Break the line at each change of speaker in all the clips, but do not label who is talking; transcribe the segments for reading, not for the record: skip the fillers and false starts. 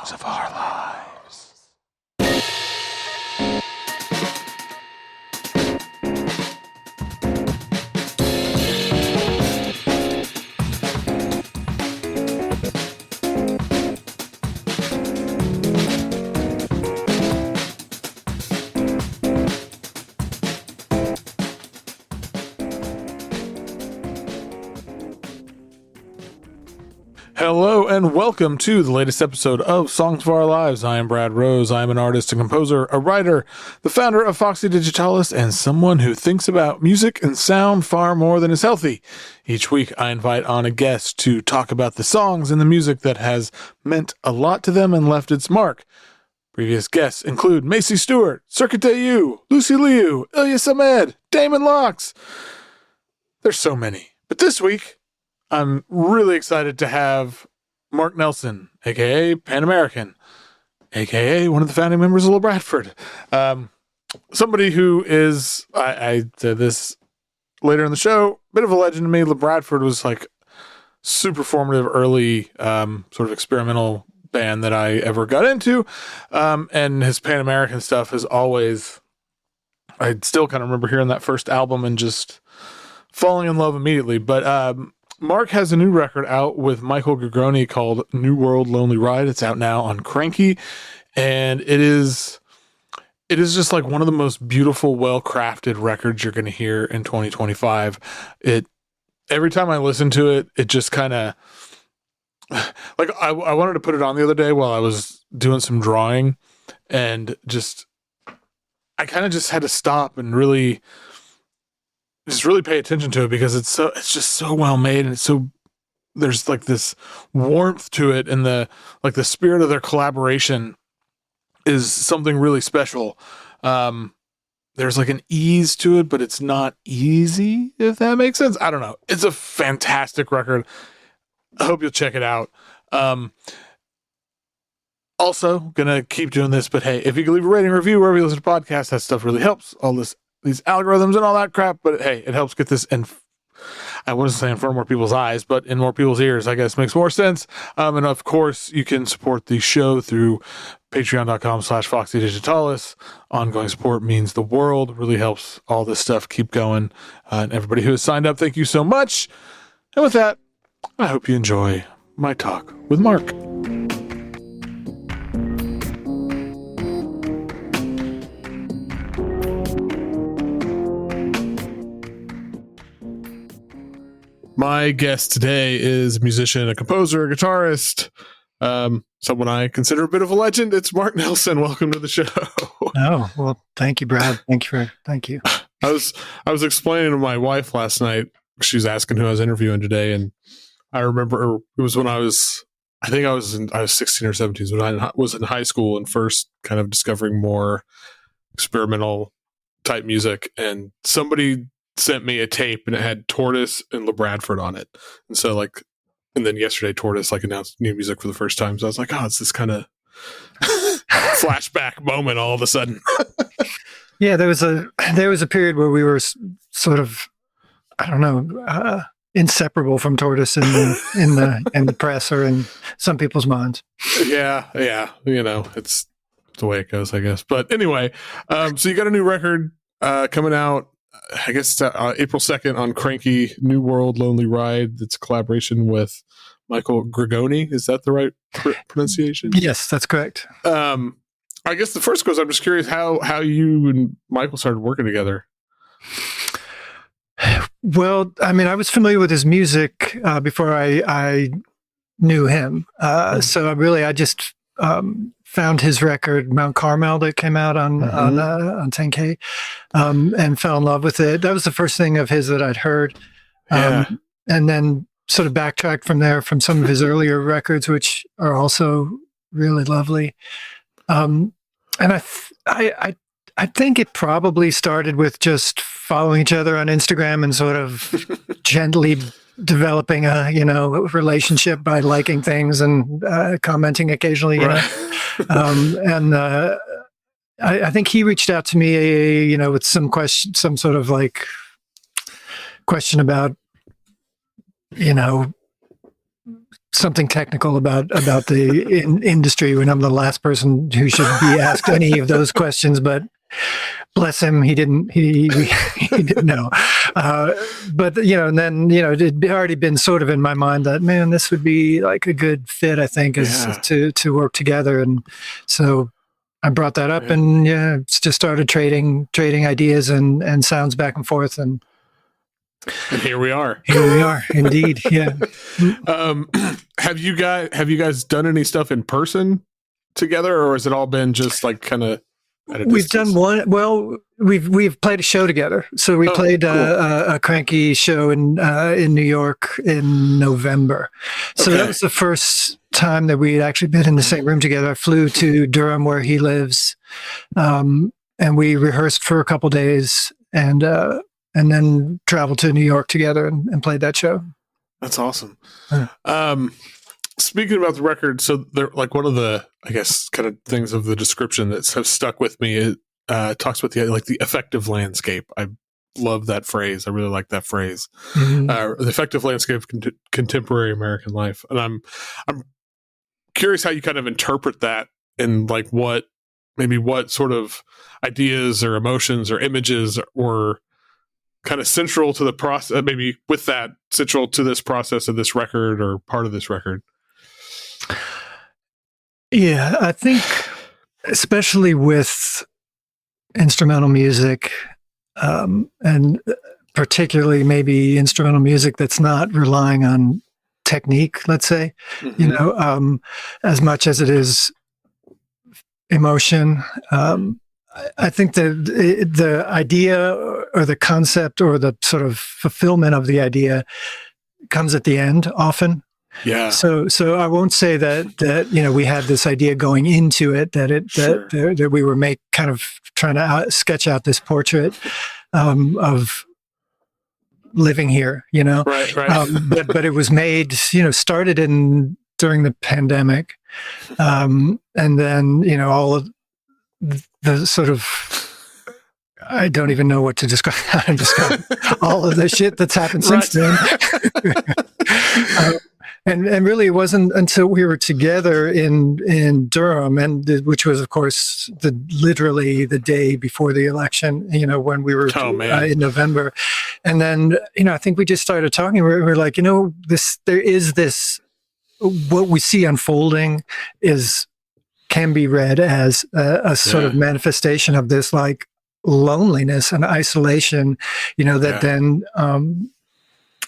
Songs of Our Lives. Hello and welcome to the latest episode of Songs of Our Lives. I am Brad Rose. I am an artist, a composer, a writer, the founder of Foxy, Digitalis, and someone who thinks about music and sound far more than is healthy. Each week I invite on a guest to talk about the songs and the music that has meant a lot to them and left its mark. Previous guests include Macy Stewart, Circuit Dayu, Lucy Liu, Ilyas Ahmed, Damon Locks. There's so many. But this week, I'm really excited to have Mark Nelson, a.k.a. Pan American, a.k.a. one of the founding members of Labradford. Somebody who is, I said this later in the show, bit of a legend to me. Labradford was like super formative early sort of experimental band that I ever got into. And his Pan American stuff has always, I still kind of remember hearing that first album and just falling in love immediately. But Mark has a new record out with Michael Grigoni called New World Lonely Ride. It's out now on Cranky, and it is just like one of the most beautiful, well-crafted records you're going to hear in 2025. Every time I listen to it, it just kind of like I wanted to put it on the other day while I was doing some drawing, and I kind of just had to stop and really pay attention to it because it's just so well made, and there's like this warmth to it, and the spirit of their collaboration is something really special. There's like an ease to it, but it's not easy, if that makes sense. I don't know. It's a fantastic record. I hope you'll check it out. Also gonna keep doing this, but hey, if you can leave a rating or review wherever you listen to podcasts, that stuff really helps. These algorithms and all that crap, but hey, it helps get this in, I wasn't saying for more people's eyes, but in more people's ears, I guess makes more sense. And of course, you can support the show through patreon.com/Foxy Digitalis. Ongoing support means the world, really helps all this stuff keep going. And everybody who has signed up, thank you so much. And with that, I hope you enjoy my talk with Mark. My guest today is a musician, a composer, a guitarist, someone I consider a bit of a legend. It's Mark Nelson. Welcome to the show.
Oh, well, thank you, Brad. Thank you.
I was explaining to my wife last night. She was asking who I was interviewing today, and I remember it was when I was 16 or 17, when I was in high school and first kind of discovering more experimental type music, and somebody sent me a tape and it had Tortoise and Labradford on it. And so and then yesterday Tortoise announced new music for the first time. So I was like, oh, it's this kind of flashback moment all of a sudden.
Yeah, there was a period where we were sort of, I don't know, inseparable from Tortoise in the press or in some people's minds. Yeah.
It's the way it goes, I guess. But anyway, so you got a new record coming out, I guess April 2nd on Cranky, New World Lonely Ride. It's a collaboration with Michael Grigoni. Is that the right pronunciation?
Yes, that's correct.
I guess the first goes, I'm just curious how you and Michael started working together.
Well, I mean, I was familiar with his music before I knew him. So I just found his record Mount Carmel that came out on 10K, and fell in love with it. That was the first thing of his that I'd heard, and then sort of backtracked from there from some of his earlier records, which are also really lovely. And I think it probably started with just following each other on Instagram and sort of gently developing a relationship by liking things and commenting occasionally, and I think he reached out to me, with some sort of question about, something technical about the industry when I'm the last person who should be asked any of those questions, but bless him, he didn't know. But and then it'd already been sort of in my mind that, man, this would be like a good fit, I think, is to work together. And so I brought that up, and just started trading ideas and sounds back and forth, and
here we are.
Here we are, indeed. Yeah.
Have you guys done any stuff in person together, or has it all been just like kind of?
We've done one. Well, we've played a show together. So we played cool. a cranky show in New York in November. So that was the first time that we had actually been in the same room together. I flew to Durham, where he lives, and we rehearsed for a couple days, and then traveled to New York together and played that show.
That's awesome. Speaking about the record, so they're like one of the, I guess, kind of things of the description that have stuck with me. It talks about the effective landscape. I love that phrase. I really like that phrase. Mm-hmm. The effective landscape of contemporary American life, and I'm curious how you kind of interpret that, and like what sort of ideas or emotions or images were kind of central to the process, maybe with that central to this process of this record or part of this record.
Yeah, I think especially with instrumental music, and particularly maybe instrumental music that's not relying on technique, let's say, mm-hmm. As much as it is emotion. I think the idea or the concept or the sort of fulfillment of the idea comes at the end often.
Yeah.
So I won't say that we had this idea going into it, that we were kind of trying to sketch out this portrait of living here,
Right.
But it was made, started during the pandemic, and then all of the sort of, I don't even know what to describe. How to describe all of the shit that's happened since then. And really, it wasn't until we were together in Durham, which was, of course, literally the day before the election. When we were in November, and then I think we just started talking. We're like, there is this. What we see unfolding can be read as a sort of manifestation of this like loneliness and isolation, that then,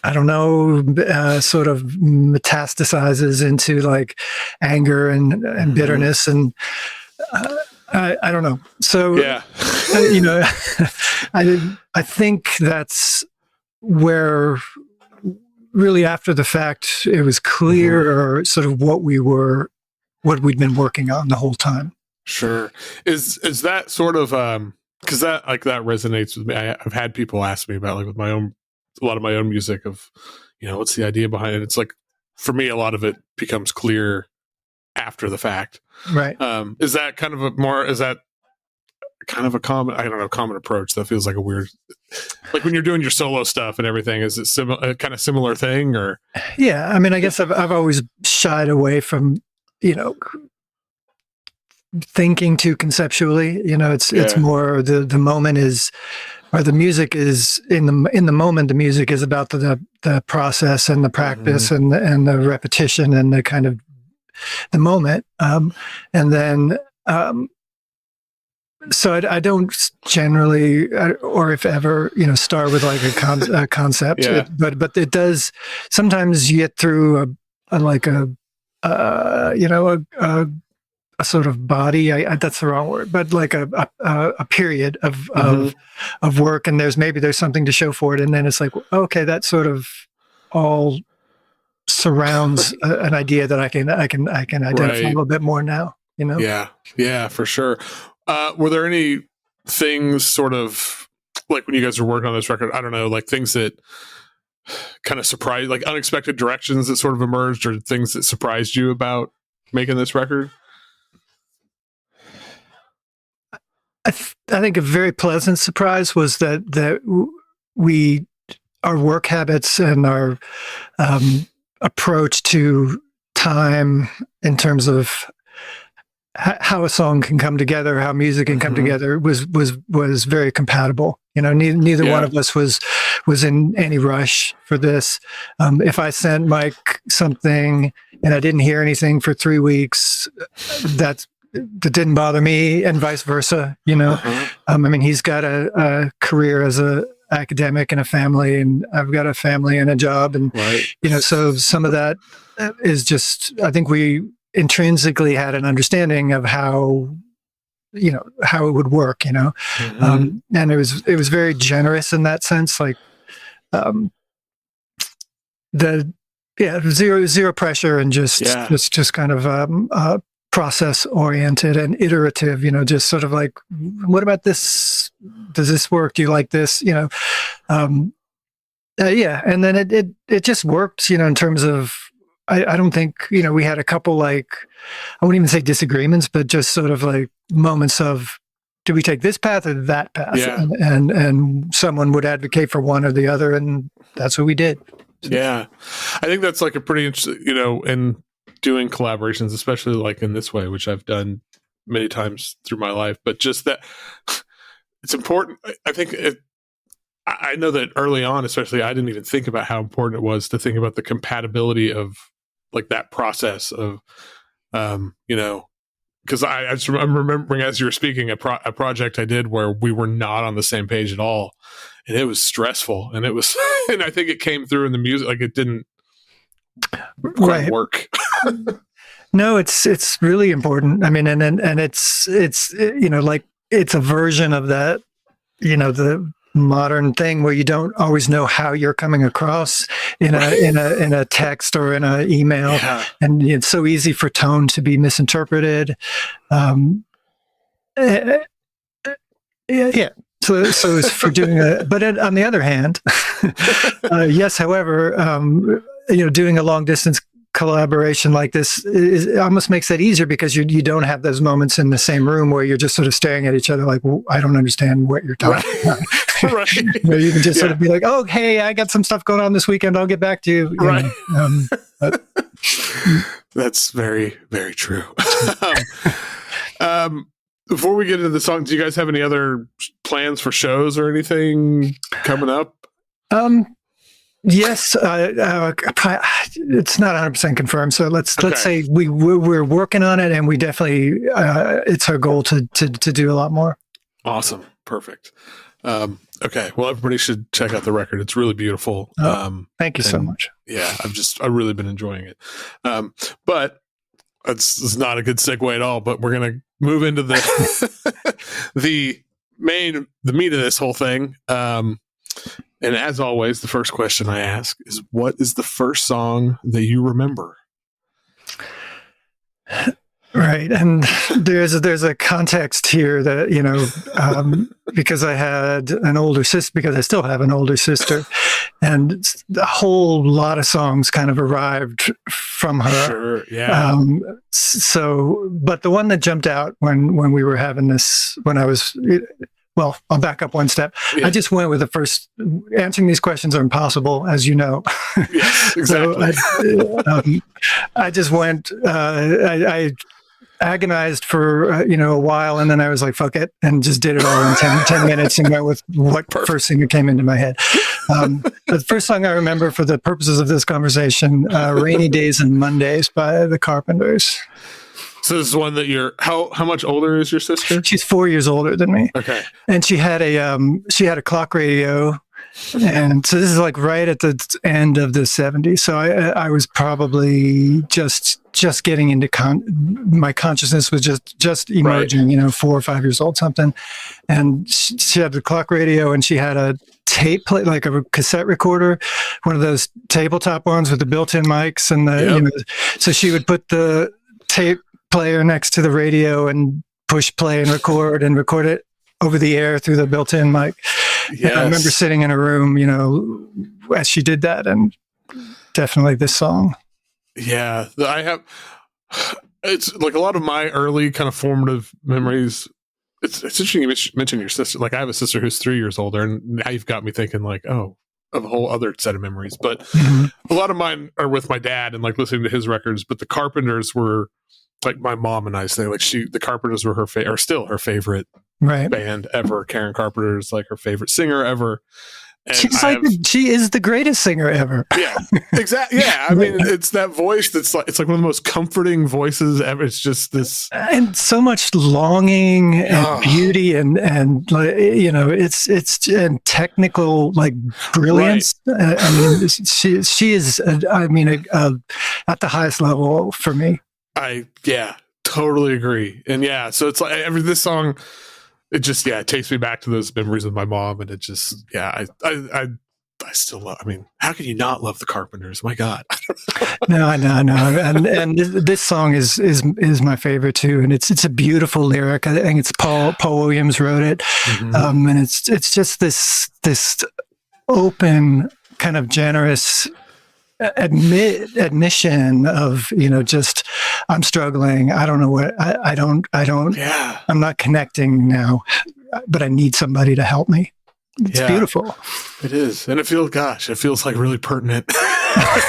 I don't know, sort of metastasizes into like anger and bitterness. And I don't know. So, I think that's where really after the fact, it was clear sort of what we'd been working on the whole time.
Sure. Is that sort of, cause that resonates with me. I've had people ask me about like with a lot of my own music of, what's the idea behind it? It's like, for me, a lot of it becomes clear after the fact.
Right.
Is that kind of a common approach? That feels like a weird, like when you're doing your solo stuff and everything, is it kind of similar thing or?
Yeah. I mean, I guess I've always shied away from, thinking too conceptually, it's more the moment is, or the music is in the moment. The music is about the process and the practice mm-hmm. and the repetition and the kind of the moment. And then, so I don't generally, or if ever, start with like a concept, but it does. Sometimes you get through a sort of body. That's the wrong word, but like a period of work, and there's something to show for it, and then it's like, okay, that sort of all surrounds an idea that I can identify a little bit more now.
Yeah, for sure. Were there any things sort of like when you guys were working on this record? I don't know, like things that kind of surprised, like unexpected directions that sort of emerged, or things that surprised you about making this record?
I think a very pleasant surprise was that our work habits and our approach to time in terms of how a song can come together, how music can come together was very compatible. You know, neither one of us was in any rush for this. If I sent Mike something and I didn't hear anything for 3 weeks, that didn't bother me, and vice versa. You know, I mean, he's got a career as a academic and a family, and I've got a family and a job, and you know, so some of that is just, I think we intrinsically had an understanding of how it would work, you know. And it was very generous in that sense, like zero pressure, and just kind of process oriented and iterative, you know, just sort of like, what about this? Does this work? Do you like this? You know, and then it just worked, you know, in terms of, I don't think, you know, we had a couple, like, I wouldn't even say disagreements, but just sort of like moments of, do we take this path or that path?
Yeah.
And someone would advocate for one or the other, and that's what we did.
Yeah. I think that's like a pretty interesting, you know, in doing collaborations, especially like in this way, which I've done many times through my life, but just that it's important. I think I know that early on, especially, I didn't even think about how important it was to think about the compatibility of like that process of, you know, because I'm remembering as you were speaking a project I did where we were not on the same page at all, and it was stressful, and it was, and I think it came through in the music, like it didn't quite work.
No, it's really important. I mean, and it's you know, like it's a version of that, you know, the modern thing where you don't always know how you're coming across in a text or in an email, and it's so easy for tone to be misinterpreted. So it's for doing but on the other hand, yes, however, you know, doing a long distance collaboration like this almost makes that easier, because you don't have those moments in the same room where you're just sort of staring at each other like, well, I don't understand what you're talking about.
Right.
Where you can just sort of be like, oh, hey, I got some stuff going on this weekend, I'll get back to you.
Right.
But,
that's very, very true. Before we get into the song, do you guys have any other plans for shows or anything coming up?
Yes, it's not 100% confirmed. So let's say we're working on it, and we definitely it's our goal to do a lot more.
Awesome, perfect. Okay, well, everybody should check out the record. It's really beautiful.
Thank you so much.
Yeah, I've really been enjoying it. But it's not a good segue at all. But we're gonna move into the the meat of this whole thing. And as always, the first question I ask is, what is the first song that you remember?
Right. And there's a context here that, you know, because I had an older sister, because I still have an older sister, and a whole lot of songs kind of arrived from her.
Sure. Yeah.
So, but the one that jumped out when we were having this, when I was, well, I'll back up one step. Yeah. I just went with the first. Answering these questions are impossible, as you know.
Yes, exactly.
So I just went. I agonized for a while, and then I was like, "Fuck it," and just did it all in 10 minutes, and went with what first thing that came into my head. The first song I remember, for the purposes of this conversation, "Rainy Days and Mondays" by the Carpenters.
So this is one that how much older is your sister?
She's 4 years older than me.
Okay.
And she had a clock radio, and so this is like right at the end of the 70s. So I was probably just getting into my consciousness was just emerging, right. 4 or 5 years old, something. And she had the clock radio, and she had a tape play, like a cassette recorder, one of those tabletop ones with the built-in mics, and so she would put the tape player next to the radio and push play and record it over the air through the built-in mic. Yes. I remember sitting in a room, as she did that, and definitely this song.
Yeah, it's like a lot of my early kind of formative memories. It's interesting you mentioned your sister. Like, I have a sister who's 3 years older, and now you've got me thinking like, oh, a whole other set of memories. But
Mhm.
a lot of mine are with my dad and like listening to his records. But the Carpenters were like my mom and I say, like the Carpenters were her favorite, or still her favorite
Right.
band ever. Karen Carpenter is like her favorite singer ever. And
She is the greatest singer ever.
Yeah, exactly. Yeah, I mean, it's that voice that's like, it's like one of the most comforting voices ever. It's just this,
and so much longing and beauty and like, you know, it's and technical like brilliance. Right. I mean, she is at the highest level for me.
I totally agree. And yeah, so it's like this song, it just it takes me back to those memories with my mom, and it just I still love. I mean, how can you not love the Carpenters? My God.
No, I know, and this song is my favorite too, and it's a beautiful lyric. I think it's Paul Williams wrote it, and it's just this open kind of generous admission of, you know, just I'm struggling. I don't know what I don't. Yeah. I'm not connecting now, but I need somebody to help me. It's beautiful.
It is, and it feels like really pertinent.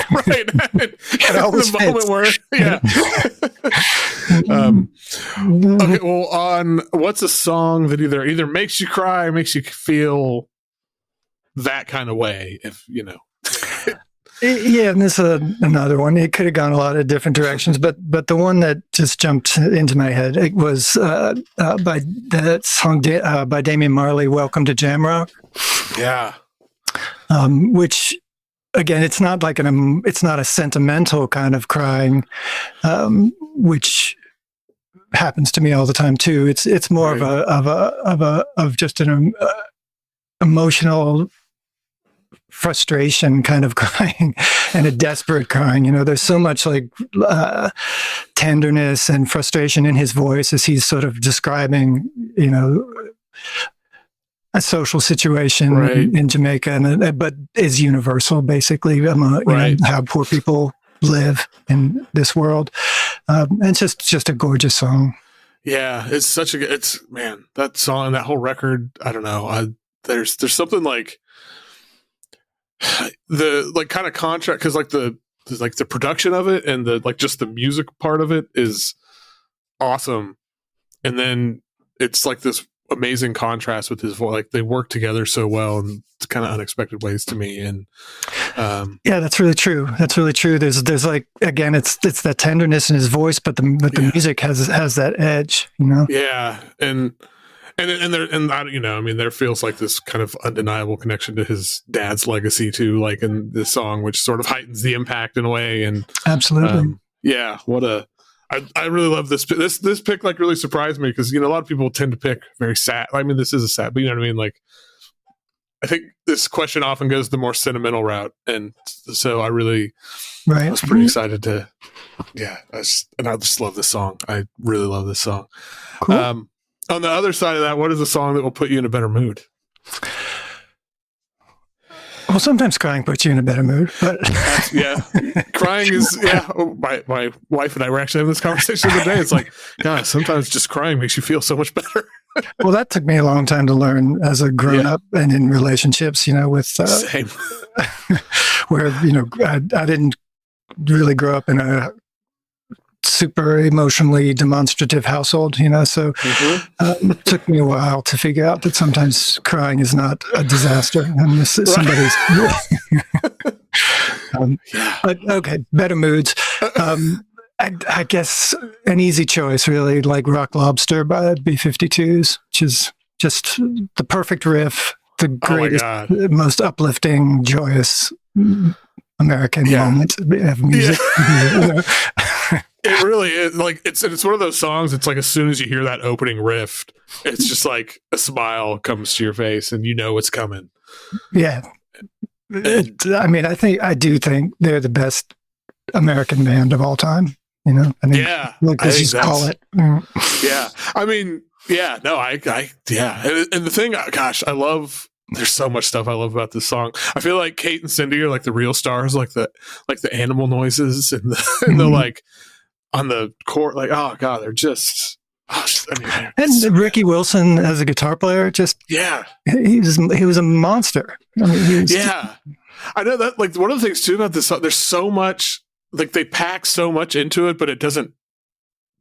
Right.
It always
the moment where, okay. Well, on what's a song that either makes you cry or makes you feel that kind of way, if you know.
Yeah, and this is another one. It could have gone a lot of different directions, but the one that just jumped into my head, it was by that song by Damian Marley, "Welcome to Jamrock."
Yeah,
which again, it's not like it's not a sentimental kind of crying, which happens to me all the time too. It's more of just an emotional frustration kind of crying and a desperate crying. You know, there's so much like tenderness and frustration in his voice as he's sort of describing, you know, a social situation in Jamaica, but is universal basically, you know, how poor people live in this world. And it's just a gorgeous song.
Yeah, it's such man, that song, that whole record, I don't know. There's something like the like kind of contract, because like the production of it and the like just the music part of it is awesome, and then it's like this amazing contrast with his voice. Like they work together so well in kind of unexpected ways to me. And
that's really true. There's like, again, it's that tenderness in his voice, but the music has that edge, you know. And I, you know, I mean, there feels like this kind of undeniable connection to his dad's legacy too, like in this song, which sort of heightens the impact in a way. And absolutely,
I really love this. This pick like really surprised me, because, you know, a lot of people tend to pick very sad. I mean, this is a sad, but you know what I mean? Like, I think this question often goes the more sentimental route. And so I was pretty excited to, I just love this song. I really love this song. Cool. On the other side of that, what is a song that will put you in a better mood?
Well, sometimes crying puts you in a better mood, but
crying is my wife and I were actually having this conversation the other day. It's like, God, sometimes just crying makes you feel so much better.
Well, that took me a long time to learn as a grown up and in relationships, you know, with
same.
Where, you know, I didn't really grow up in a super emotionally demonstrative household, you know, so it took me a while to figure out that sometimes crying is not a disaster and somebody's but okay, better moods. I guess an easy choice, really, like Rock Lobster by B-52s, which is just the perfect riff, the greatest, most uplifting, joyous American moment of music.
It really is. Like, it's one of those songs. It's like as soon as you hear that opening riff, it's just like a smile comes to your face, and you know it's coming.
Yeah, I do think they're the best American band of all time. You know, I mean, like they just call it.
Yeah, I mean, and the thing, gosh, I love. There's so much stuff I love about this song. I feel like Kate and Cyndi are like the real stars, like the animal noises and the like on the court. Like, oh God, they're just
And Ricky Wilson as a guitar player, he was a monster. I mean,
I know that. Like, one of the things too about this song, there's so much, like, they pack so much into it, but it doesn't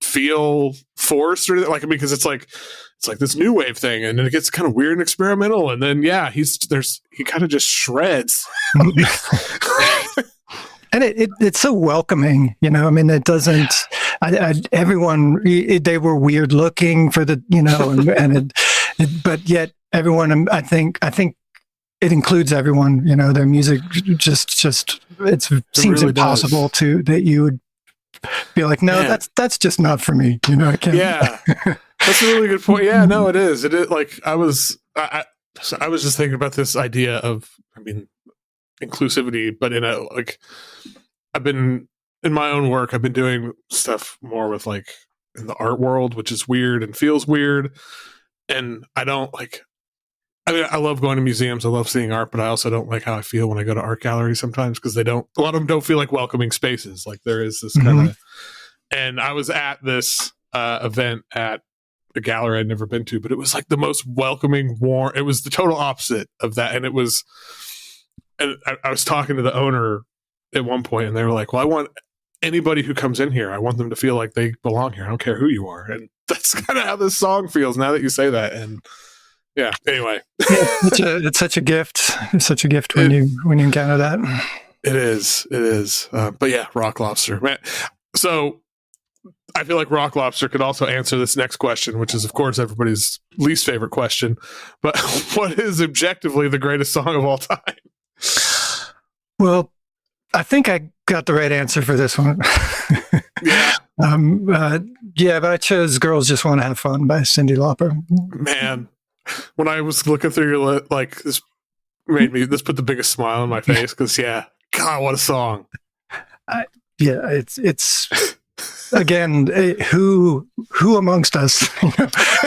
feel forced or like, because it's like this new wave thing, and then it gets kind of weird and experimental, and then he kind of just shreds.
And it's so welcoming, you know. I mean, it doesn't. Everyone, they were weird looking for the, you know, but yet everyone. I think it includes everyone. You know, their music it seems really impossible that you would be like, no, that's just not for me. You know, I can't. Yeah,
that's a really good point. Yeah, no, it is. It is like I was just thinking about this idea of, I mean, inclusivity, but in a, like, I've been in my own work, I've been doing stuff more with, like, in the art world, which is weird and feels weird, and I don't like, I mean, I love going to museums, I love seeing art, but I also don't like how I feel when I go to art galleries sometimes, because a lot of them don't feel like welcoming spaces. Like, there is this kind of, and I was at this event at a gallery I'd never been to, but it was like the most welcoming, warm, it was the total opposite of that. And it was, and I was talking to the owner at one point, and they were like, well, I want anybody who comes in here, I want them to feel like they belong here. I don't care who you are. And that's kind of how this song feels now that you say that. And yeah, anyway.
It's such a gift. It's such a gift when you encounter that.
It is. But yeah, Rock Lobster. Man. So I feel like Rock Lobster could also answer this next question, which is, of course, everybody's least favorite question. But what is objectively the greatest song of all time?
Well, I think I got the right answer for this one. But I chose "Girls Just Want to Have Fun" by Cyndi Lauper.
Man, when I was looking through your list, like, this put the biggest smile on my face, because God, what a song!
It's again, who amongst us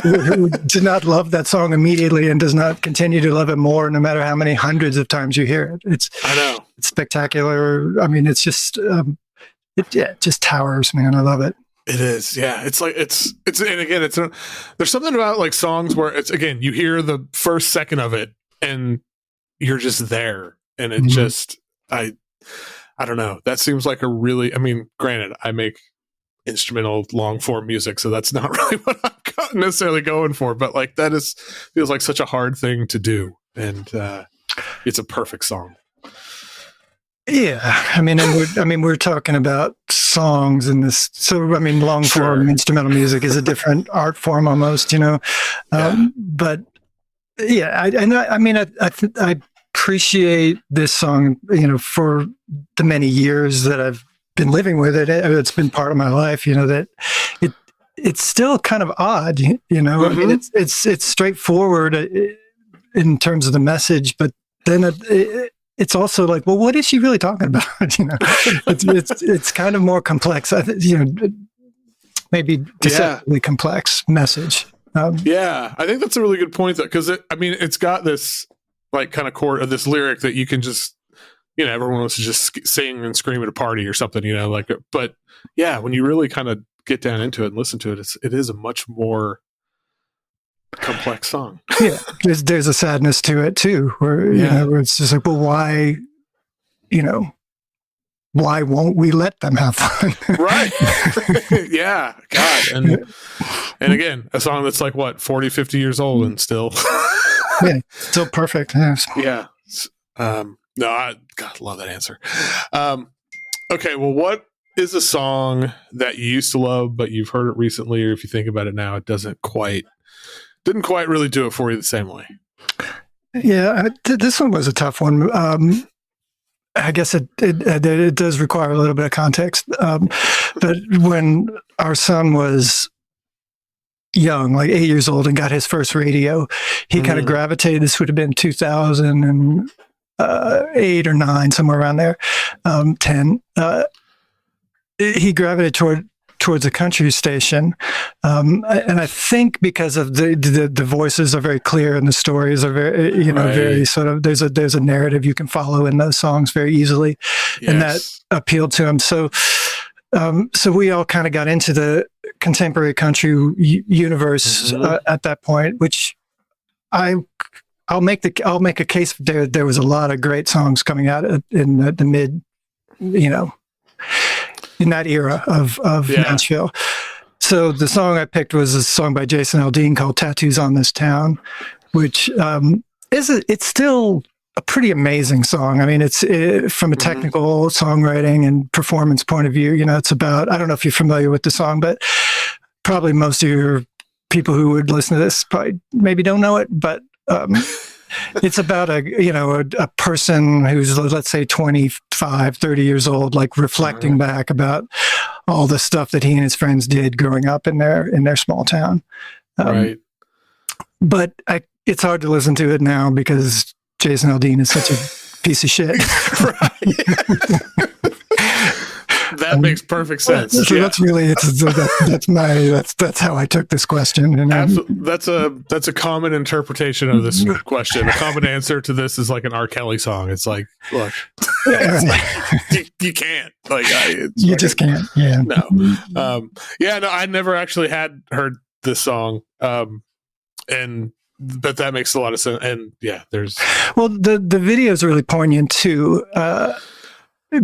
who did not love that song immediately and does not continue to love it more, no matter how many hundreds of times you hear it. I know, it's spectacular. I mean, it's just it just towers, man. I love it.
It is, yeah. It's like it's and again, there's something about, like, songs where it's, again, you hear the first second of it and you're just there, and it just I don't know. That seems like a really, I mean, granted, I make instrumental long form music, so that's not really what I'm necessarily going for, but, like, feels like such a hard thing to do, and it's a perfect song.
Yeah, I mean, we're talking about songs in this. So, I mean, long form instrumental music is a different art form almost, you know. But yeah, I appreciate this song, you know, for the many years that I've been living with it. It's been part of my life, you know, that it's still kind of odd, you know. I mean, it's straightforward in terms of the message, but then it's also like, well, what is she really talking about? You know, it's kind of more complex. You know, maybe deceptively complex message. I
think that's a really good point, though, because it's got this, like, kind of chord of this lyric that you can just, you know, everyone wants to just sing and scream at a party or something, you know, like, but yeah, when you really kind of get down into it and listen to it, it is a much more complex song.
Yeah, there's a sadness to it too, where you know, where it's just like, well, why, you know, why won't we let them have fun?
Right. Yeah, God. And again, a song that's like, what, 40, 50 years old and still
still perfect. Yes.
Yeah. No, I love that answer. Okay, well, what is a song that you used to love, but you've heard it recently, or if you think about it now, it didn't quite really do it for you the same way?
Yeah, this one was a tough one. I guess it does require a little bit of context. But when our son was young, like 8 years old, and got his first radio, he kind of gravitated. This would have been 2008 or 9, somewhere around there, 10. He gravitated towards a country station, and I think because of the voices are very clear and the stories are very, you know, very sort of, there's a narrative you can follow in those songs very easily, and that appealed to him. So we all kind of got into the contemporary country universe at that point, which I'll make a case. There was a lot of great songs coming out in the mid, in that era of Nashville. So the song I picked was a song by Jason Aldean called "Tattoos on This Town," which it's still a pretty amazing song. I mean, it's from a technical songwriting and performance point of view. It's about, I don't know if you're familiar with the song, but probably most of your people who would listen to this probably maybe don't know it, but it's about a person who's, let's say, 25, 30 years old, like reflecting back about all the stuff that he and his friends did growing up in their small town.
Right.
But it's hard to listen to it now because Jason Aldean is such a piece of shit.
That makes perfect sense.
So that's really that's how I took this question. And
that's a common interpretation of this question. A common answer to this is like an R. Kelly song. It's like, look, you can't. You
just can't. Yeah.
No. I never actually had heard this song. But that makes a lot of sense. And there's
the video is really poignant too.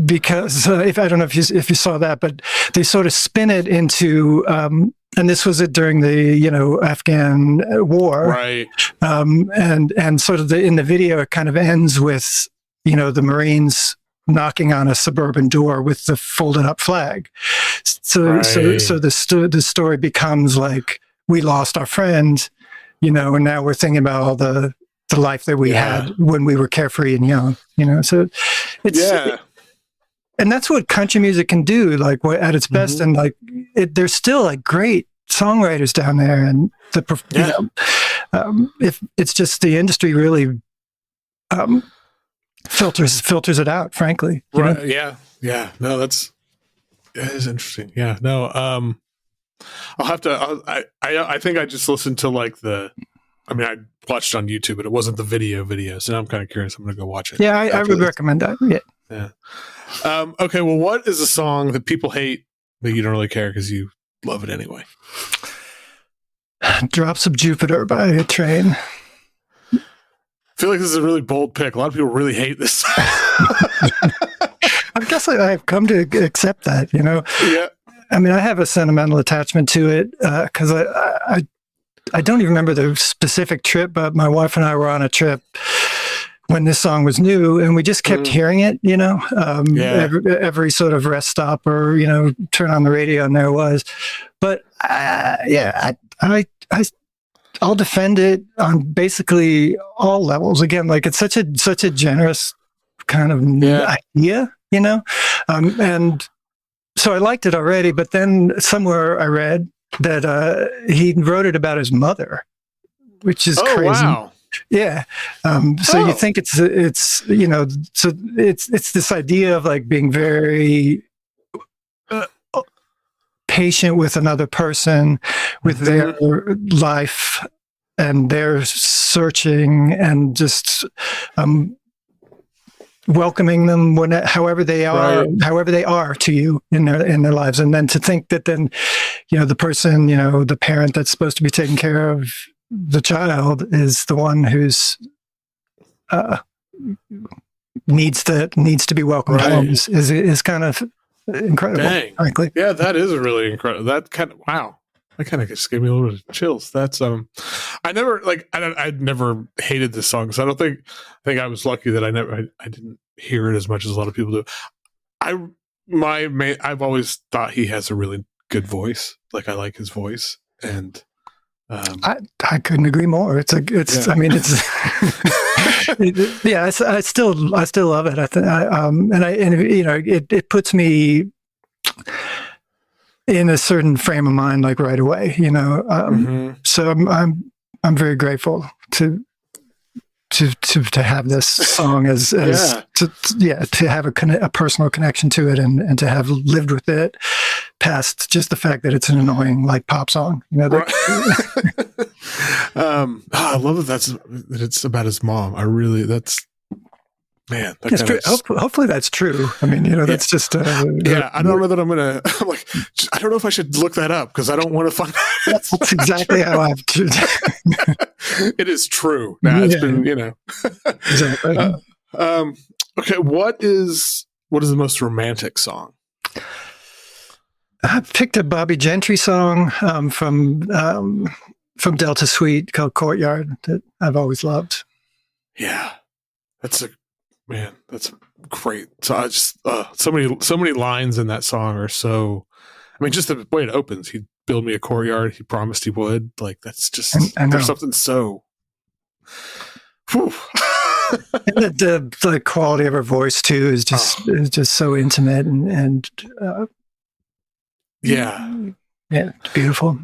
Because I don't know if you saw that, but they sort of spin it into, and this was it during the Afghan war,
right?
And sort of in the video, it kind of ends with the Marines knocking on a suburban door with the folded up flag. So the story becomes like, we lost our friend, and now we're thinking about all the life that we had when we were carefree and young, So it's and that's what country music can do, like at its best. And like, there's still like great songwriters down there, and if it's just the industry really filters it out, frankly.
Right? Yeah. No, that is interesting. Yeah. No. I'll have to. I think I just listened to I watched on YouTube, but it wasn't the video. So now I'm kind of curious. I'm going to go watch it.
Yeah, I would recommend that.
Yeah. Okay, well, what is a song that people hate but you don't really care because you love it anyway?
Drops of Jupiter by A Train.
I feel like this is a really bold pick. A lot of people really hate this song.
I guess I've come to accept that,
Yeah.
I mean, I have a sentimental attachment to it because I don't even remember the specific trip, but my wife and I were on a trip when this song was new, and we just kept hearing it, every sort of rest stop or, turn on the radio and there it was. But I'll defend it on basically all levels. Again, like it's such a generous kind of idea, and so I liked it already, but then somewhere I read that he wrote it about his mother, which is crazy. Wow. Yeah. So you think it's so it's this idea of like being very patient with another person, with their life and their searching, and just welcoming them however they are to you in their lives. And then to think that then, the person, the parent that's supposed to be taking care of the child is the one who's needs to be welcomed home is kind of incredible.
Dang.
Frankly.
Yeah, that is a really incredible. That kind of just gave me a little bit of chills. That's I never hated this song, so I think I was lucky that I didn't hear it as much as a lot of people do. I've always thought he has a really good voice. Like I like his voice, and
I couldn't agree more. I mean, it's I still love it. It puts me in a certain frame of mind, like right away, so I'm very grateful to have this song to have a personal connection to it and to have lived with it past just the fact that it's an annoying like pop song,
Right. I love that it's about his mom. Man,
that's true. Hopefully that's true. I mean, that's just
I don't know that I'm like, I don't know if I should look that up because I don't want to find
that's exactly how I've
it is true. Now it's been,
exactly.
Okay, what is the most romantic song?
I picked a Bobbie Gentry song from Delta Suite called Courtyard that I've always loved.
Yeah, that's great. So I just so many lines in that song are so. I mean, just the way it opens. He'd build me a courtyard. He promised he would. Like that's just there's something so. Whew.
And the quality of her voice too is just so intimate and it's beautiful.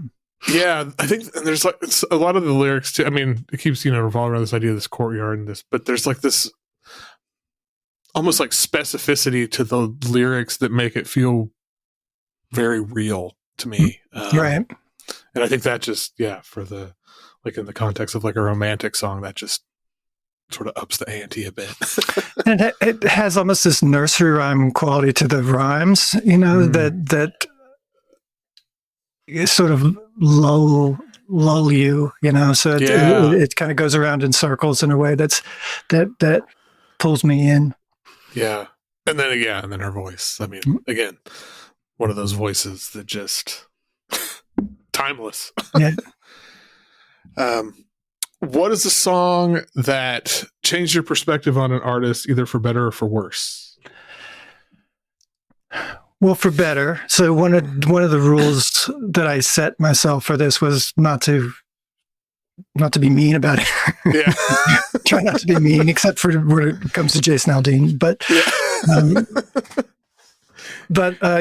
Yeah, I think there's like a lot of the lyrics too. I mean, it keeps revolving around this idea of this courtyard and this, but there's like this almost like specificity to the lyrics that make it feel very real to me.
Right.
And I think that just for the like in the context of like a romantic song, that just sort of ups the ante a bit.
And it has almost this nursery rhyme quality to the rhymes, that sort of lull you, so it kind of goes around in circles in a way that pulls me in.
Yeah. And then her voice. I mean, again, one of those voices that just timeless.
Yeah.
What is the song that changed your perspective on an artist, either for better or for worse?
Well, for better. So one of the rules that I set myself for this was not to be mean about it.
Yeah.
Try not to be mean, except for when it comes to Jason Aldean. But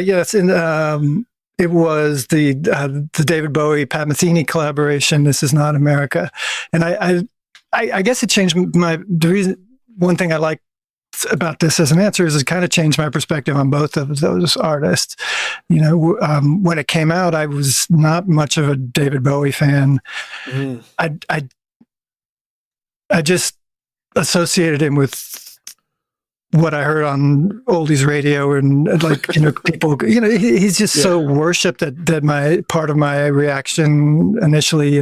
yes, it was the David Bowie Pat Metheny collaboration. This Is Not America, and I guess it changed the reason. One thing I like about this as an answer is it kind of changed my perspective on both of those artists. When it came out, I was not much of a David Bowie fan. I just associated him with what I heard on oldies radio and people, he's just so worshipped that my part of my reaction initially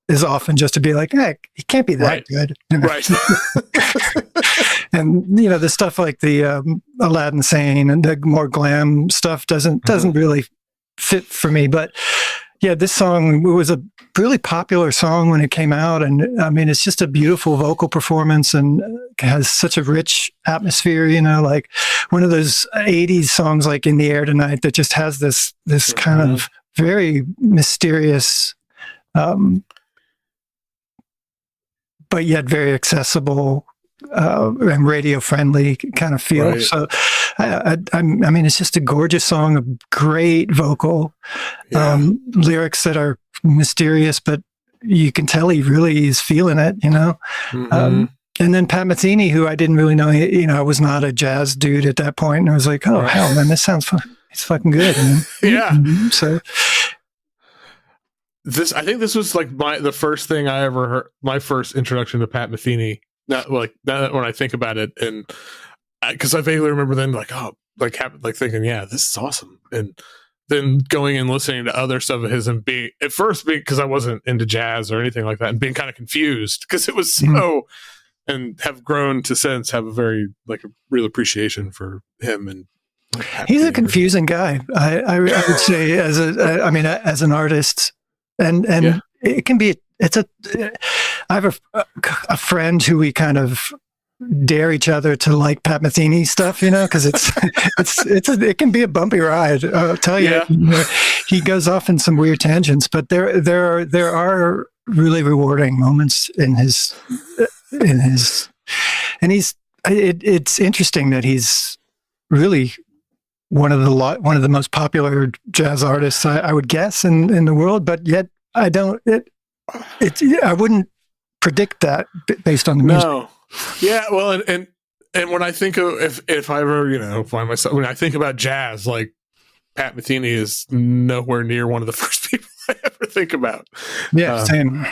is often just to be like, hey, he can't be that good.
Right.
And, the stuff like the Aladdin Sane and the more glam stuff doesn't really fit for me. But yeah, this song was a really popular song when it came out. And I mean, it's just a beautiful vocal performance and has such a rich atmosphere, like one of those 80s songs like In the Air Tonight that just has this kind of very mysterious, but yet very accessible and radio friendly kind of feel. Right. So, I mean, it's just a gorgeous song, a great vocal, lyrics that are mysterious, but you can tell he really is feeling it, And then Pat Metheny, who I didn't really know, I was not a jazz dude at that point, and I was like, oh hell, man, this sounds fun. It's fucking good.
Yeah.
So.
I think this was like the first thing I ever heard, my first introduction to Pat Metheny. Now when I think about it, and because I vaguely remember then thinking, yeah, this is awesome, and then going and listening to other stuff of his and being because I wasn't into jazz or anything like that, and being kind of confused because it was so, and have grown to since have a very a real appreciation for him and.
He's a confusing guy. I would say as an artist. And it can be, I have a friend who we kind of dare each other to like Pat Metheny stuff, because it can be a bumpy ride. I'll tell you, he goes off in some weird tangents, but there are really rewarding moments in his, and it's interesting that he's really one of the most popular jazz artists, I would guess, in the world, but yet I wouldn't predict that based on the music.
No. Yeah, well, and when I think of if I ever find myself, when I think about jazz, like Pat Metheny is nowhere near one of the first people I ever think about.
Yeah, same.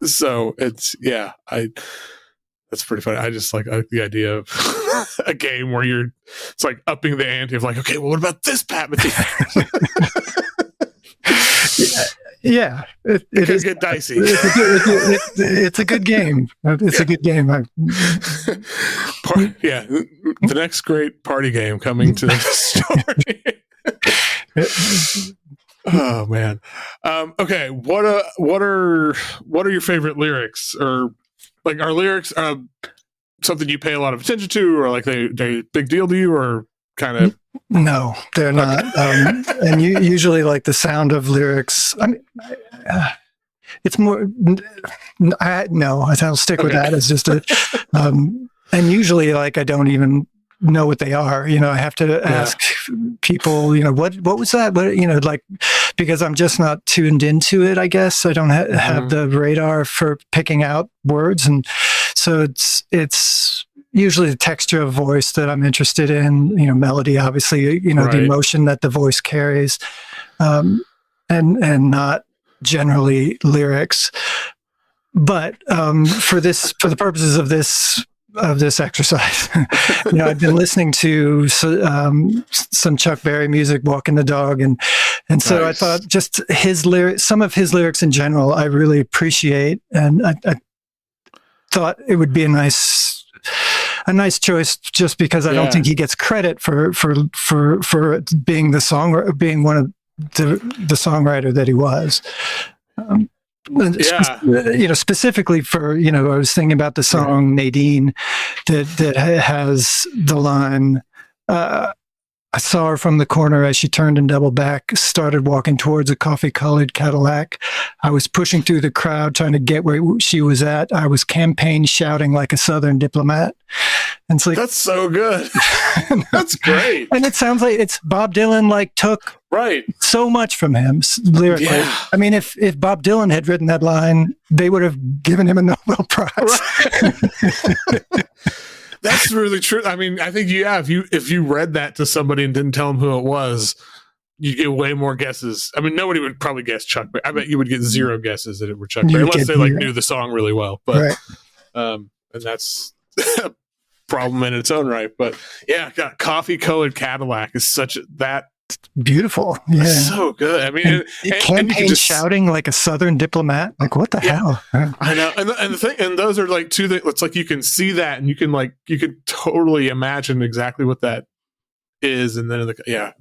So it's that's That's pretty funny. I just like the idea of a game where it's like upping the ante of like, okay, well, what about this Pat Metheny?
Yeah, it
is get dicey.
It's a good game. It's a good game.
The next great party game coming to the story. Oh man. Okay. What are your favorite lyrics, or like are lyrics something you pay a lot of attention to, or like they big deal to you, or kind of?
No, they're not. And usually, like the sound of lyrics. I mean, it's more. I'll stick with that as just a. And usually, like I don't even know what they are. I have to ask people. What was that? What like, because I'm just not tuned into it. I guess I don't have the radar for picking out words, and so it's usually the texture of voice that I'm interested in, melody, obviously, the emotion that the voice carries, and not generally lyrics. But for the purposes of this exercise, I've been listening to some Chuck Berry music, walking the dog, and so nice. I thought just some of his lyrics in general, I really appreciate, and I thought it would be a nice choice, just because I don't think he gets credit for being being one of the songwriter that he was. Specifically for I was thinking about the song Nadine that has the line, I saw her from the corner as she turned and doubled back, started walking towards a coffee-colored Cadillac. I was pushing through the crowd, trying to get where she was at. I was campaign shouting like a Southern diplomat. And it's like,
that's so good. That's great.
And it sounds like it's Bob Dylan took so much from him lyrically. Yeah. I mean, if Bob Dylan had written that line, they would have given him a Nobel Prize.
Right. That's really true. I mean, I think if you read that to somebody and didn't tell them who it was, you get way more guesses. I mean, nobody would probably guess Chuck Berry. I bet you would get 0 guesses that it were Chuck Berry, unless they knew the song really well. But and that's a problem in its own right. But yeah, got coffee-colored Cadillac is that.
Beautiful. Yeah.
So good. I mean,
and campaign shouting like a Southern diplomat. Like, what the hell?
I know. And the thing, and those are like two that it's like you can see that, and you can totally imagine exactly what that is. And then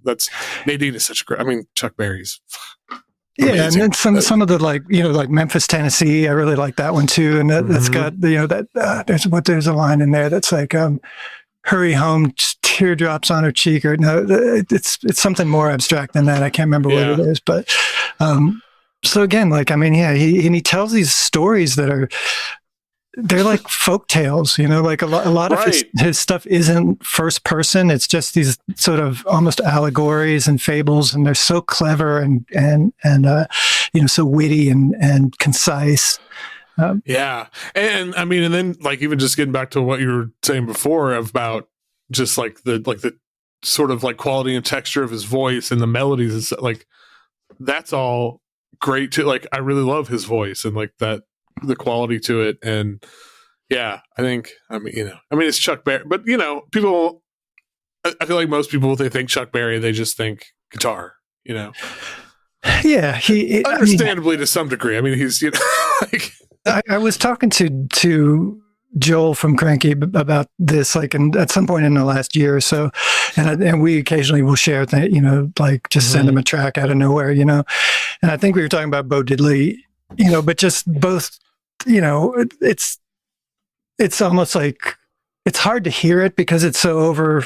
that's Nadine is such a great. I mean, Chuck Berry's. Amazing.
Yeah, and then some of the like Memphis, Tennessee. I really like that one too. And that's got there's a line in there that's like hurry home, teardrops on her cheek, or no, it's something more abstract than that. I can't remember what it is, but so again, he tells these stories that they're like folk tales, like a lot of his stuff isn't first person. It's just these sort of almost allegories and fables, and they're so clever and so witty and concise.
And I mean, and then like even just getting back to what you were saying before about just like the sort of like quality and texture of his voice and the melodies and stuff, like that's all great too. Like I really love his voice and like that the quality to it. And I think it's Chuck Berry, but people, I feel like most people, when they think Chuck Berry, they just think guitar.
He
understandably to some degree. I mean, he's like.
I was talking to Joel from Cranky about this, at some point in the last year or so, and we occasionally will share that, just send him a track out of nowhere, and I think we were talking about Bo Diddley, but just both, it's almost like it's hard to hear it because it's so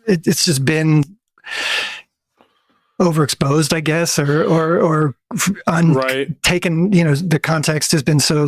it's just been overexposed, I guess, or taken. The context has been so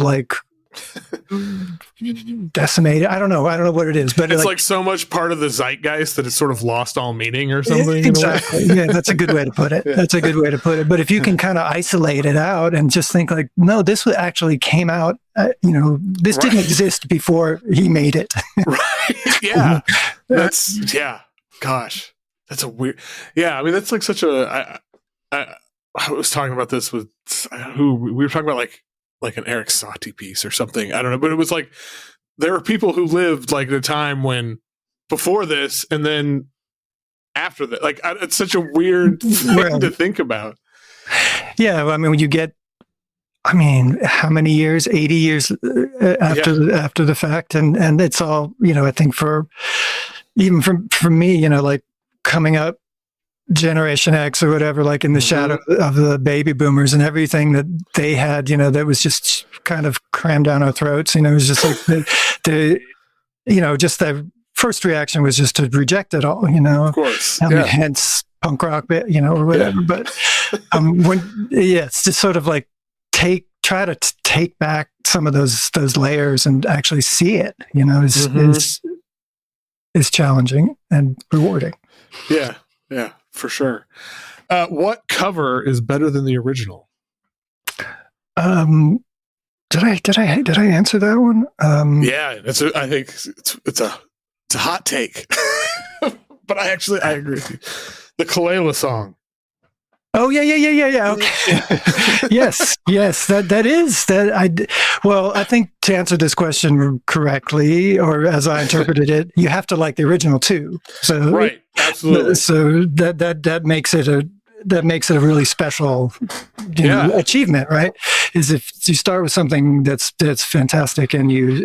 decimated. I don't know what it is, but
it's like so much part of the zeitgeist that it's sort of lost all meaning or something.
Exactly. Yeah, that's a good way to put it. That's a good way to put it. But if you can kind of isolate it out and just think no, this actually came out. This didn't exist before he made it.
Right. Yeah. Gosh. That's a weird. Yeah, I mean that's like such a. I was talking about this with who we were talking about like an Eric Satie piece or something. I don't know, but it was like there are people who lived like at a time when before this and then after that. Like, it's such a weird thing to think about.
Yeah, I mean, when you get, I mean, how many years? 80 years after the fact, and it's all, you know. I think for me, you know, like coming up, Generation X or whatever, like in the shadow of the baby boomers and everything that they had, you know, that was just kind of crammed down our throats. You know, it was just like the you know, just the first reaction was just to reject it all. You know,
of course,
hence punk rock, you know, or whatever. But it's just sort of like try to take back some of those layers and actually see it. You know, is challenging and rewarding.
Yeah, for sure. What cover is better than the original?
Did I answer that one?
Yeah, I think it's a hot take, but I agree with you. The Kelela song.
Oh yeah. Okay. yes. That is that. Well, I think to answer this question correctly, or as I interpreted it, you have to like the original too. So
right, absolutely.
So that makes it a really special achievement, right? Is if you start with something that's fantastic and you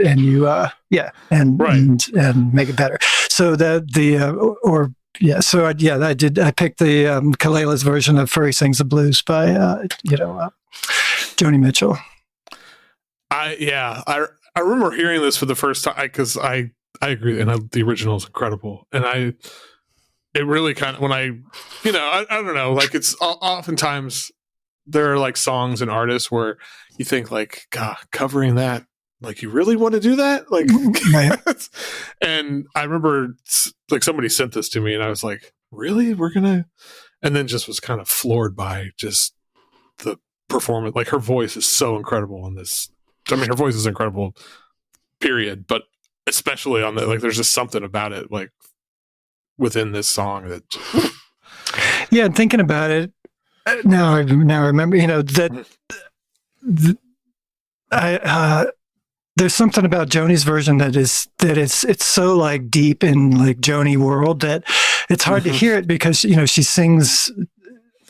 make it better. So that I picked the Kelela's version of "Furry Sings the Blues" by Joni Mitchell.
I remember hearing this for the first time because I agree, and the original is incredible, and it really kind of, when I don't know, like, it's oftentimes there are like songs and artists where you think like, God, covering that, like, you really want to do that? Like, and I remember like somebody sent this to me and I was like, really? And then just was kind of floored by just the performance. Like, her voice is so incredible in this. I mean, her voice is incredible, period. But especially on the, like, there's just something about it, like, within this song that.
Yeah, thinking about it now, I remember, you know, that there's something about Joni's version it's so like deep in like Joni world that it's hard to hear it because, you know, she sings,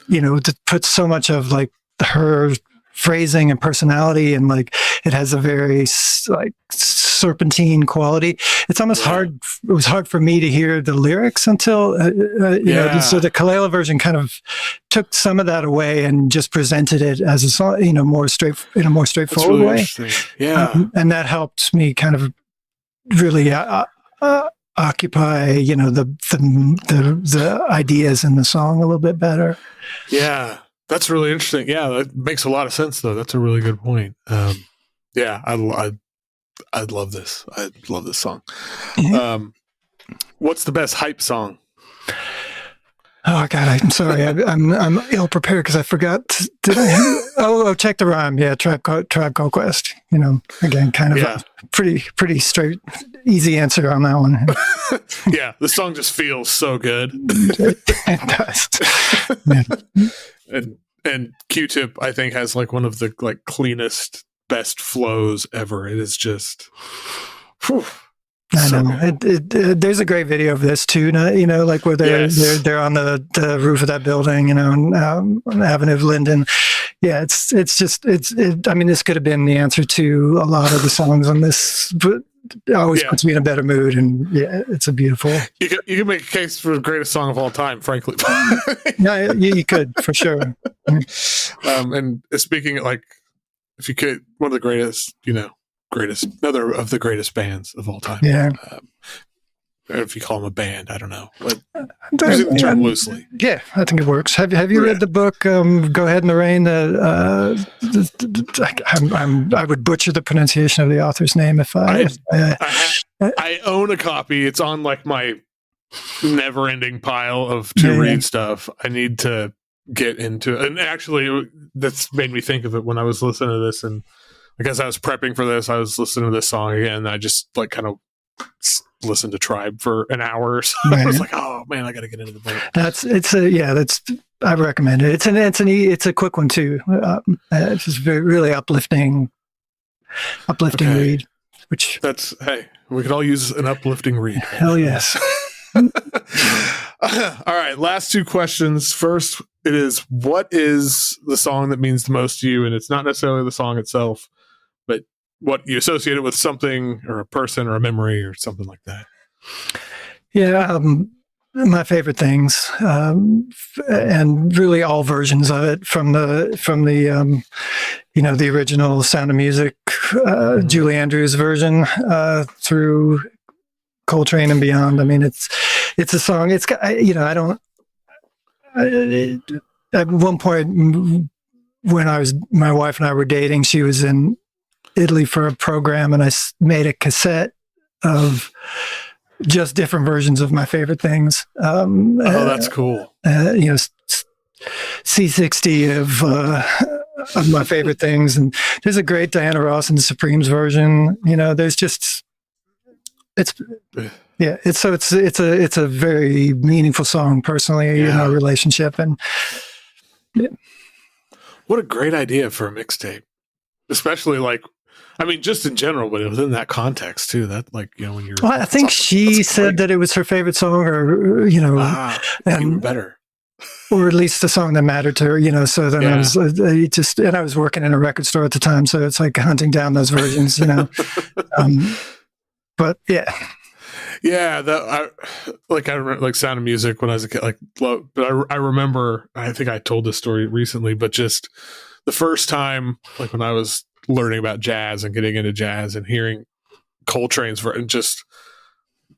you know, to put so much of like her phrasing and personality, and like it has a very like serpentine quality. It's almost hard. It was hard for me to hear the lyrics until you know. So the Kelela version kind of took some of that away and just presented it as a song, you know, in a more straightforward way.
Yeah,
and that helped me kind of really occupy, you know, the ideas in the song a little bit better.
Yeah. That's really interesting. Yeah, that makes a lot of sense, though. That's a really good point. Yeah, I love this. I love this song. Mm-hmm. What's the best hype song?
Oh God, I'm sorry. I'm ill prepared because I forgot. Did I? Oh, check the rhyme. Yeah, Tribe Called Quest. You know, again, kind of a pretty straight, easy answer on that one.
Yeah, the song just feels so good.
It does. Yeah.
And Q-Tip, I think, has like one of the like cleanest, best flows ever. It is just. Whew,
I know. There's a great video of this too. You know, like where they're on the roof of that building. You know, on Avenue of Linden. Yeah, it's just. I mean, this could have been the answer to a lot of the songs on this, but it always puts me in a better mood. And yeah, it's a beautiful.
You can make a case for the greatest song of all time, frankly.
No, you could for sure.
And speaking like, if you could, one of the greatest, you know, another of the greatest bands of all time.
Yeah.
If you call them a band, I don't know, but using the term loosely.
Yeah, I think it works. Have you read the book "Go Ahead in the Rain"? I would butcher the pronunciation of the author's name if I
own a copy. It's on like my never-ending pile of to-read stuff. I need to get into it. And actually, that's made me think of it when I was listening to this, and I guess I was prepping for this. I was listening to this song again, and I just like kind of listened to Tribe for an hour or so. Right. I was like, oh man, I got to get into the book. I recommend it. It's a quick one too. It's just really uplifting read.
which
hey, we could all use an uplifting read.
Hell yes.
All right, last two questions. First, it is, what is the song that means the most to you? And it's not necessarily the song itself, but what you associate it with, something or a person or a memory or something like that.
Yeah, my favorite things, and really all versions of it, from the the original Sound of Music, Julie Andrews version, through Coltrane and beyond. I mean, it's a song. It's got, at one point when my wife and I were dating, she was in Italy for a program, and I made a cassette of just different versions of my favorite things.
That's cool.
C60 of my favorite things, and there's a great Diana Ross and the Supremes version. There's just it's a very meaningful song personally in our relationship, and
what a great idea for a mixtape, especially just in general, but within that context too. That when you're,
well, I think she said that it was her favorite song, or
even better,
or at least the song that mattered to her. So then I was working in a record store at the time, so it's like hunting down those versions, but yeah.
Yeah, I remember Sound of Music when I was a kid, but I remember, I think I told this story recently, but just the first time, when I was learning about jazz and getting into jazz and hearing Coltrane's version, just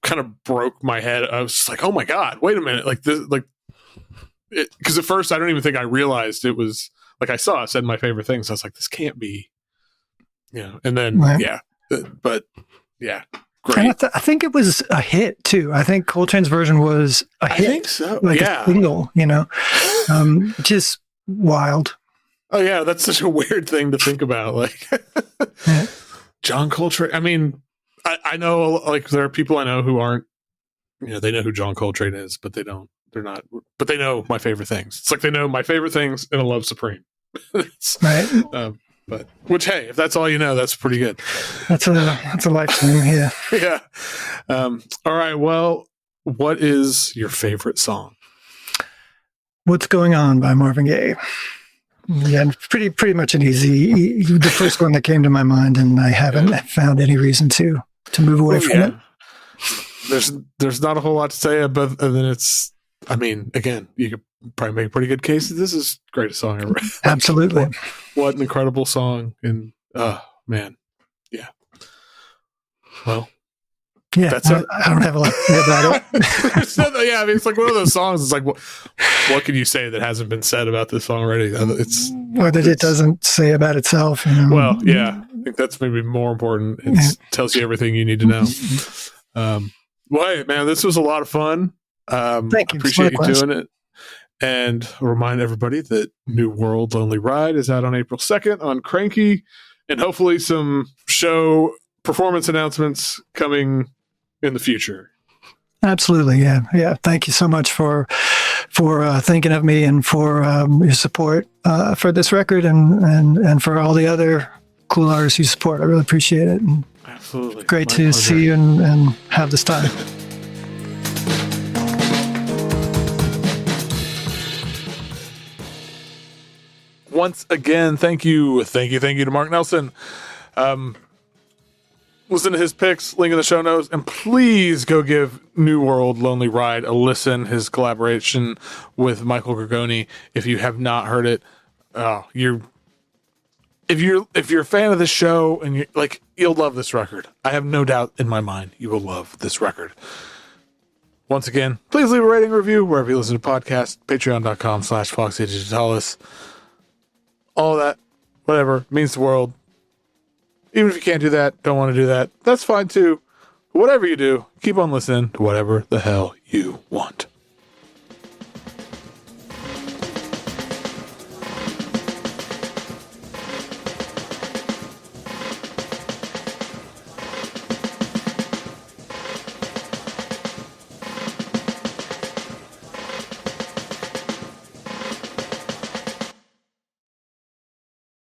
kind of broke my head. I was just like, oh my God, wait a minute. Because at first I don't even think I realized it was, I saw it said my favorite things. I was like, this can't be, and then,
right.
But yeah. Great.
And I think it was a hit too. I think Coltrane's version was a hit.
I think so.
A single, just wild.
Oh yeah, that's such a weird thing to think about.
Yeah.
John Coltrane. I mean, I know there are people I know who aren't, they know who John Coltrane is, but they don't. They're not. But they know my favorite things. It's like they know my favorite things and a Love Supreme.
Right.
But which, hey, if that's all you know, that's pretty good.
That's a lifetime. Yeah.
Yeah. All right. Well, what is your favorite song?
What's Going On by Marvin Gaye. Yeah, pretty much an the first one that came to my mind, and I haven't found any reason to move away from it.
There's not a whole lot to say about it, and then it's. I mean, again, you could probably make a pretty good case that this is the greatest song ever.
Absolutely.
What an incredible song. And, man. Yeah. Well,
yeah, I don't have a lot to say about it.
Yeah, I mean, it's like one of those songs. It's like, what can you say that hasn't been said about this song already?
Or that it doesn't say about itself.
Well, yeah, I think that's maybe more important. It tells you everything you need to know. Well, hey, man, this was a lot of fun.
Thank you.
Appreciate you doing it. And I'll remind everybody that New World Lonely Ride is out on April 2nd on Cranky, and hopefully some show performance announcements coming in the future.
Absolutely. Yeah. Thank you so much for thinking of me, and for your support for this record, and for all the other cool artists you support. I really appreciate it. And
absolutely.
Great to see you and have this time.
Once again, thank you to Mark Nelson. Listen to his picks, link in the show notes, and please go give New World Lonely Ride a listen. His collaboration with Michael Grigoni. If you have not heard it, if you're a fan of this show, and you'll love this record. I have no doubt in my mind you will love this record. Once again, please leave a rating review wherever you listen to podcasts. Patreon.com/Foxy Digitalis. All that, whatever, means the world. Even if you can't do that, don't want to do that, that's fine too. Whatever you do, keep on listening to whatever the hell you want.